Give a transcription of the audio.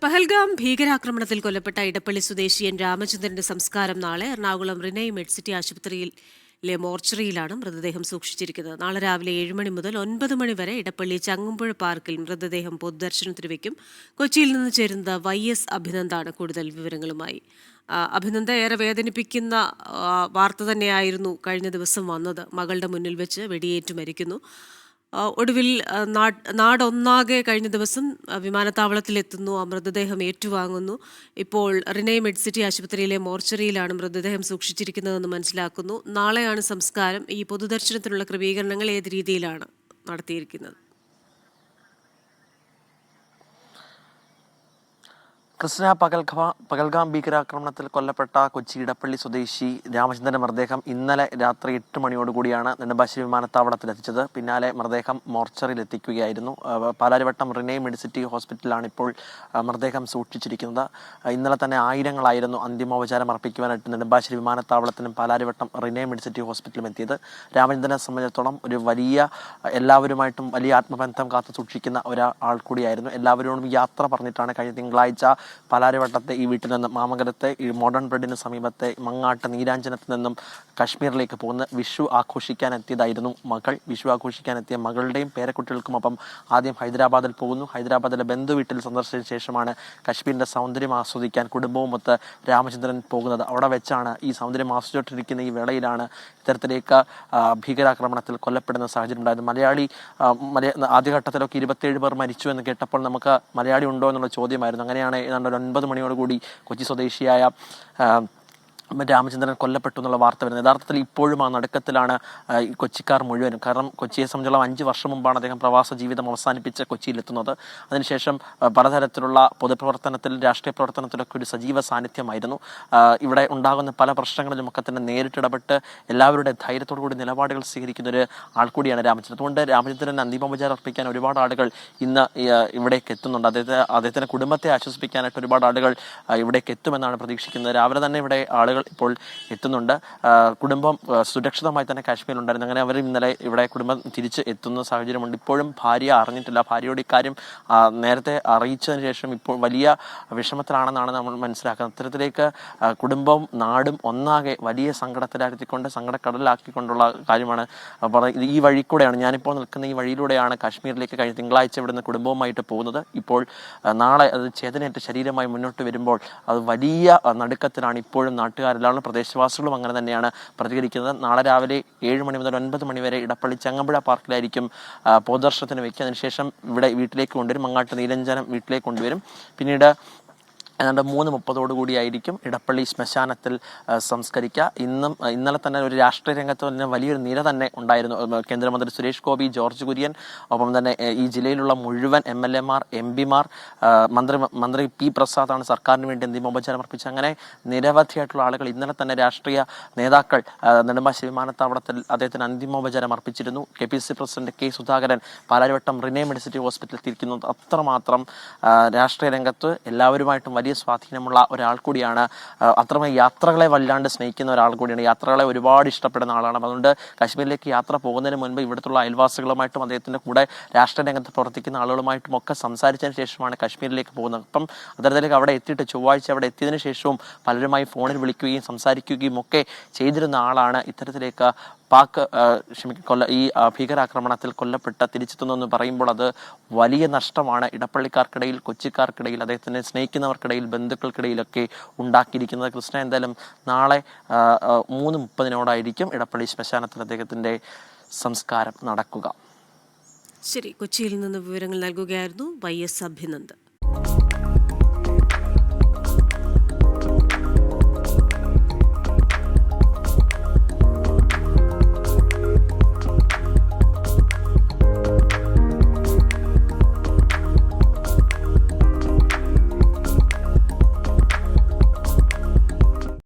പഹൽഗാം ഭീകരാക്രമണത്തിൽ കൊല്ലപ്പെട്ട ഇടപ്പള്ളി സ്വദേശി എൻ രാമചന്ദ്രന്റെ സംസ്കാരം നാളെ എറണാകുളം റിനൈ മെഡ്സിറ്റി ആശുപത്രിയിലെ മോർച്ചറിയിലാണ് മൃതദേഹം സൂക്ഷിച്ചിരിക്കുന്നത്. നാളെ രാവിലെ 7 മണി മുതൽ 9 മണി വരെ ഇടപ്പള്ളി ചങ്ങമ്പുഴ പാർക്കിൽ മൃതദേഹം പൊതുദർശനത്തിന് വയ്ക്കും. കൊച്ചിയിൽ നിന്ന് ചേരുന്നത് YS അഭിനന്ദാണ് കൂടുതൽ വിവരങ്ങളുമായി. അഭിനന്ദ, ഏറെ വേദനിപ്പിക്കുന്ന വാർത്ത തന്നെയായിരുന്നു കഴിഞ്ഞ ദിവസം വന്നത്. മകളുടെ മുന്നിൽ വെച്ച് വെടിയേറ്റ് മരിക്കുന്നു. ഒടുവിൽ നാടൊന്നാകെ കഴിഞ്ഞ ദിവസം വിമാനത്താവളത്തിലെത്തുന്നു, ആ മൃതദേഹം ഏറ്റുവാങ്ങുന്നു. ഇപ്പോൾ റിനൈ മെഡ്സിറ്റി ആശുപത്രിയിലെ മോർച്ചറിയിലാണ് മൃതദേഹം സൂക്ഷിച്ചിരിക്കുന്നതെന്ന് മനസ്സിലാക്കുന്നു. നാളെയാണ് സംസ്കാരം. ഈ പൊതുദർശനത്തിനുള്ള ക്രമീകരണങ്ങൾ ഏത് രീതിയിലാണ് നടത്തിയിരിക്കുന്നത്? കൃഷ്ണ പകൽഗാം ഭീകരാക്രമണത്തിൽ കൊല്ലപ്പെട്ട കൊച്ചി ഇടപ്പള്ളി സ്വദേശി രാമചന്ദ്രന്റെ മൃതദേഹം ഇന്നലെ രാത്രി 8 മണിയോടുകൂടിയാണ് നെടുമ്പാശ്ശേരി വിമാനത്താവളത്തിലെത്തിച്ചത്. പിന്നാലെ മൃതദേഹം മോർച്ചറിയിൽ എത്തിക്കുകയായിരുന്നു. പാലാരിവട്ടം റിനൈ മെഡിസിറ്റി ഹോസ്പിറ്റലിലാണ് ഇപ്പോൾ മൃതദേഹം സൂക്ഷിച്ചിരിക്കുന്നത്. ഇന്നലെ തന്നെ ആയിരങ്ങളായിരുന്നു അന്തിമോപചാരം അർപ്പിക്കുവാനായിട്ട് നെടുമ്പാശ്ശേരി വിമാനത്താവളത്തിനും പാലാരിവട്ടം റിനൈ മെഡിസിറ്റി ഹോസ്പിറ്റലും എത്തിയത്. രാമചന്ദ്രനെ സംബന്ധിച്ചിടത്തോളം ഒരു എല്ലാവരുമായിട്ടും വലിയ ആത്മബന്ധം കാത്തു സൂക്ഷിക്കുന്ന ഒരാൾ കൂടിയായിരുന്നു. എല്ലാവരോടും യാത്ര പറഞ്ഞിട്ടാണ് കഴിഞ്ഞ തിങ്കളാഴ്ച പാലാരിവട്ടത്തെ ഈ വീട്ടിൽ നിന്നും മാമംഗലത്തെ ഈ മോഡേൺ ബ്രിഡിന് സമീപത്തെ മങ്ങാട്ട് നീരാഞ്ജനത്തിൽ നിന്നും കശ്മീരിലേക്ക് പോകുന്ന വിഷു ആഘോഷിക്കാനെത്തിയതായിരുന്നു മകൾ. വിഷു ആഘോഷിക്കാനെത്തിയ മകളുടെയും പേരക്കുട്ടികൾക്കുമൊപ്പം ആദ്യം ഹൈദരാബാദിൽ പോകുന്നു. ഹൈദരാബാദിലെ ബന്ധു വീട്ടിൽ സന്ദർശിച്ച ശേഷമാണ് കശ്മീരിന്റെ സൗന്ദര്യം ആസ്വദിക്കാൻ കുടുംബവുമൊത്ത് രാമചന്ദ്രൻ പോകുന്നത്. അവിടെ വെച്ചാണ് ഈ സൗന്ദര്യം ആസ്വദിച്ചിരിക്കുന്ന ഈ വേളയിലാണ് ഇത്തരത്തിലേക്ക് ഭീകരാക്രമണത്തിൽ കൊല്ലപ്പെടുന്ന സാഹചര്യം ഉണ്ടായത്. ആദ്യഘട്ടത്തിലൊക്കെ 27 പേർ മരിച്ചു എന്ന് കേട്ടപ്പോൾ നമുക്ക് മലയാളി ഉണ്ടോ എന്നുള്ള ചോദ്യമായിരുന്നു. അങ്ങനെയാണ് ഏതാണ്ട് 9 മണിയോടുകൂടി കൊച്ചി സ്വദേശിയായ രാമചന്ദ്രൻ കൊല്ലപ്പെട്ടു എന്നുള്ള വാർത്ത വരുന്നത്. യഥാർത്ഥത്തിൽ ഇപ്പോഴും ആ നടുക്കത്തിലാണ് കൊച്ചിക്കാർ മുഴുവനും. കാരണം കൊച്ചിയെ സംബന്ധിച്ചുള്ള 5 വർഷം മുമ്പാണ് അദ്ദേഹം പ്രവാസ ജീവിതം അവസാനിപ്പിച്ച് കൊച്ചിയിലെത്തുന്നത്. അതിനുശേഷം പലതരത്തിലുള്ള പൊതുപ്രവർത്തനത്തിൽ, രാഷ്ട്രീയ പ്രവർത്തനത്തിലൊക്കെ ഒരു സജീവ സാന്നിധ്യമായിരുന്നു. ഇവിടെ ഉണ്ടാകുന്ന പല പ്രശ്നങ്ങളിലുമൊക്കെ തന്നെ നേരിട്ടിടപെട്ട് എല്ലാവരുടെ ധൈര്യത്തോടു കൂടി നിലപാടുകൾ സ്വീകരിക്കുന്ന ഒരു ആൾ കൂടിയാണ് രാമചന്ദ്രൻ. അതുകൊണ്ട് രാമചന്ദ്രൻ അന്തിമോപചാരം അർപ്പിക്കാൻ ഒരുപാട് ആളുകൾ ഇന്ന് ഇവിടേക്ക് എത്തുന്നുണ്ട്. അദ്ദേഹത്തിന്റെ കുടുംബത്തെ ആശ്വസിപ്പിക്കാനായിട്ട് ഒരുപാട് ആളുകൾ ഇവിടേക്ക് എത്തുമെന്നാണ് പ്രതീക്ഷിക്കുന്നത്. രാവിലെ തന്നെ ഇവിടെ ആളുകൾ ഇപ്പോൾ എത്തുന്നുണ്ട്. കുടുംബം സുരക്ഷിതമായി തന്നെ കാശ്മീരിലുണ്ടായിരുന്നു. അങ്ങനെ അവർ ഇന്നലെ ഇവിടെ കുടുംബം തിരിച്ച് എത്തുന്ന സാഹചര്യമുണ്ട്. ഇപ്പോഴും ഭാര്യ അറിഞ്ഞിട്ടില്ല. ഭാര്യയോട് ഇക്കാര്യം നേരത്തെ അറിയിച്ചതിന് ശേഷം ഇപ്പോൾ വലിയ വിഷമത്തിലാണെന്നാണ് നമ്മൾ മനസ്സിലാക്കുന്നത്. അത്തരത്തിലേക്ക് കുടുംബവും നാടും ഒന്നാകെ വലിയ സങ്കടത്തിലാക്കിക്കൊണ്ട് സങ്കടക്കടലാക്കിക്കൊണ്ടുള്ള കാര്യമാണ്. ഈ വഴി കൂടെയാണ് ഞാനിപ്പോൾ നിൽക്കുന്ന ഈ വഴിയിലൂടെയാണ് കാശ്മീരിലേക്ക് കഴിഞ്ഞ തിങ്കളാഴ്ച ഇവിടുന്ന് കുടുംബവുമായിട്ട് പോകുന്നത്. ഇപ്പോൾ നാളെ അത് ചേതനയേറ്റ ശരീരമായി മുന്നോട്ട് വരുമ്പോൾ അത് വലിയ നടുക്കത്തിലാണ് ഇപ്പോഴും നാട്ടുകാർ. എല്ലാവരും പ്രദേശവാസികളും അങ്ങനെ തന്നെയാണ് പ്രതികരിക്കുന്നത്. നാളെ രാവിലെ 7 മണി മുതൽ 9 മണി വരെ ഇടപ്പള്ളി ചങ്ങമ്പുഴ പാർക്കിലായിരിക്കും പൊതുദർശനത്തിന് വയ്ക്കുക. അതിനുശേഷം ഇവിടെ വീട്ടിലേക്ക് കൊണ്ടുവരും. മങ്ങാട്ട് നീരഞ്ജനം വീട്ടിലേക്ക് കൊണ്ടുവരും. പിന്നീട് ഏതാണ്ട് 3:30 ഇടപ്പള്ളി ശ്മശാനത്തിൽ സംസ്കരിക്കുക. ഇന്നലെ തന്നെ ഒരു രാഷ്ട്രീയ രംഗത്ത് തന്നെ വലിയൊരു നിര തന്നെ ഉണ്ടായിരുന്നു. കേന്ദ്രമന്ത്രി സുരേഷ് ഗോപി, ജോർജ് കുര്യൻ, ഒപ്പം തന്നെ ഈ ജില്ലയിലുള്ള മുഴുവൻ MLA-മാർ, MP-മാർ, മന്ത്രി P. പ്രസാദാണ് സർക്കാരിന് വേണ്ടി അന്തിമോപചാരം അർപ്പിച്ചത്. അങ്ങനെ നിരവധിയായിട്ടുള്ള ആളുകൾ ഇന്നലെ തന്നെ രാഷ്ട്രീയ നേതാക്കൾ നെടുമ്പാശ്ശേരി വിമാനത്താവളത്തിൽ അദ്ദേഹത്തിന് അന്തിമോപചാരം അർപ്പിച്ചിരുന്നു. KPCC president K. Sudhakaran Palarivattom Renai Medicity ഹോസ്പിറ്റലിൽ എത്തിയിരിക്കുന്നത്. അത്രമാത്രം രാഷ്ട്രീയ രംഗത്ത് എല്ലാവരുമായിട്ടും വലിയ സ്വാധീനമുള്ള ഒരാൾ കൂടിയാണ്. അത്രമേൽ യാത്രകളെ വല്ലാണ്ട് സ്നേഹിക്കുന്ന ഒരാൾ കൂടിയാണ്. യാത്രകളെ ഒരുപാട് ഇഷ്ടപ്പെടുന്ന ആളാണ്. അതുകൊണ്ട് കാശ്മീരിലേക്ക് യാത്ര പോകുന്നതിന് മുൻപ് ഇവിടുത്തെ അയൽവാസികളുമായിട്ടും അദ്ദേഹത്തിന്റെ കൂടെ രാഷ്ട്രീയ രംഗത്ത് പ്രവർത്തിക്കുന്ന ആളുകളുമായിട്ടും ഒക്കെ സംസാരിച്ചതിന് ശേഷമാണ് കാശ്മീരിലേക്ക് പോകുന്നത്. അപ്പം അത്തരത്തിലേക്ക് അവിടെ എത്തിയിട്ട് ചൊവ്വാഴ്ച അവിടെ എത്തിയതിനു ശേഷവും പലരുമായി ഫോണിൽ വിളിക്കുകയും സംസാരിക്കുകയും ഒക്കെ ചെയ്തിരുന്ന ആളാണ്. ഇത്തരത്തിലേക്ക് ഈ ഭീകരാക്രമണത്തിൽ കൊല്ലപ്പെട്ട തിരിച്ചെത്തുന്നു പറയുമ്പോൾ അത് വലിയ നഷ്ടമാണ് ഇടപ്പള്ളിക്കാർക്കിടയിൽ, കൊച്ചിക്കാർക്കിടയിൽ, അദ്ദേഹത്തിനെ സ്നേഹിക്കുന്നവർക്കിടയിൽ, ബന്ധുക്കൾക്കിടയിലൊക്കെ ഉണ്ടാക്കിയിരിക്കുന്നത്. കൃഷ്ണ, എന്തായാലും നാളെ 3:30 ഇടപ്പള്ളി ശ്മശാനത്തിൽ അദ്ദേഹത്തിന്റെ സംസ്കാരം നടക്കുക. ശരി, കൊച്ചിയിൽ നിന്ന് വിവരങ്ങൾ നൽകുകയായിരുന്നു YS അഭിനന്ദൻ.